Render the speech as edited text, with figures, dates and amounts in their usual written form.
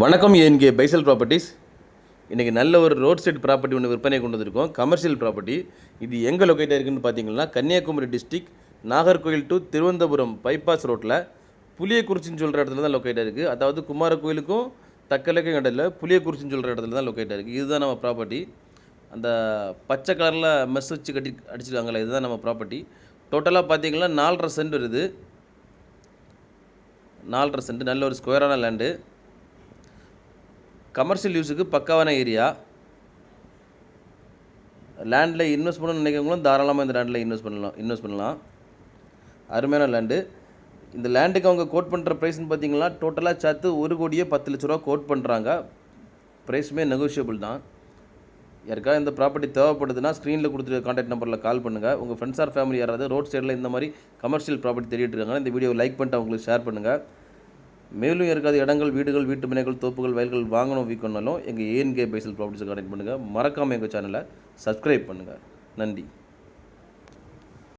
வணக்கம் ஏஎன்கே பைசல் ப்ராப்பர்ட்டிஸ். இன்றைக்கி நல்ல ஒரு ரோட் சைட் ப்ராப்பர்ட்டி ஒன்று விற்பனை கொண்டு வந்திருக்கோம். Commercial property. இது எங்கே லொக்கேட் ஆகிருக்குன்னு பார்த்தீங்கன்னா, Kanyakumari district Nagercoil to Thiruvananthapuram bypass ரோட்டில் புளியக்குறிச்சின்னு சொல்கிற இடத்துல தான் லொக்கேட் ஆகிருக்கு. அதாவது குமார கோயிலுக்கும் தக்கலைக்கும் இடையில புளியக்குறிச்சின்னு சொல்கிற இடத்துல தான் லொக்கேட் ஆகிருக்கு. இதுதான் நம்ம ப்ராப்பர்ட்டி. அந்த பச்சை கலரில் மெஸ் வச்சு அடிச்சிருக்காங்களே, இதுதான் நம்ம ப்ராப்பர்ட்டி. டோட்டலாக பார்த்தீங்கன்னா 4.5 சென்ட் வருது. 4.5 சென்ட் நல்ல ஒரு ஸ்கொயரான லேண்டு. கமர்ஷியல் யூஸுக்கு பக்காவான ஏரியா. லேண்டில் இன்வெஸ்ட் பண்ணணும்னு நினைக்கிறவங்களும் தாராளமாக இந்த லேண்டில் இன்வெஸ்ட் பண்ணலாம். அருமையான லேண்டு. இந்த லேண்டுக்கு அவங்க கோட் பண்ணுற ப்ரைஸ்னு பார்த்தீங்கன்னா, டோட்டலாக சேர்த்து 1,10,00,000 கோட் பண்ணுறாங்க. ப்ரைஸுமே நெகோஷியபிள் தான். யாருக்காவது இந்த ப்ராப்பர்ட்டி தேவைப்படுதுன்னா ஸ்க்ரீனில் கொடுத்துருக்க கான்டாக்ட் நம்பரில் கால் பண்ணுங்கள். உங்கள் ஃப்ரெண்ட்ஸ் ஆர் ஃபேமிலி யாராவது ரோட் சைடில் இந்த மாதிரி கமர்ஷியல் ப்ராப்பர்ட்டி தேடிட்டு இருக்காங்க, இந்த வீடியோவை லைக் பண்ணிட்டு அவங்களுக்கு ஷேர் பண்ணுங்கள். மேலும் யாருக்காவது இடங்கள், வீடுகள், வீட்டு மனைகள், தோப்புகள், வயல்கள் வாங்கணும் விற்கணும்னாலும் எங்கள் ஏஎன்கே பைசல் ப்ராப்பர்ட்டிஸை கான்டாக்ட் பண்ணுங்கள். மறக்காமல் எங்கள் சேனலை சப்ஸ்கிரைப் பண்ணுங்கள். நன்றி.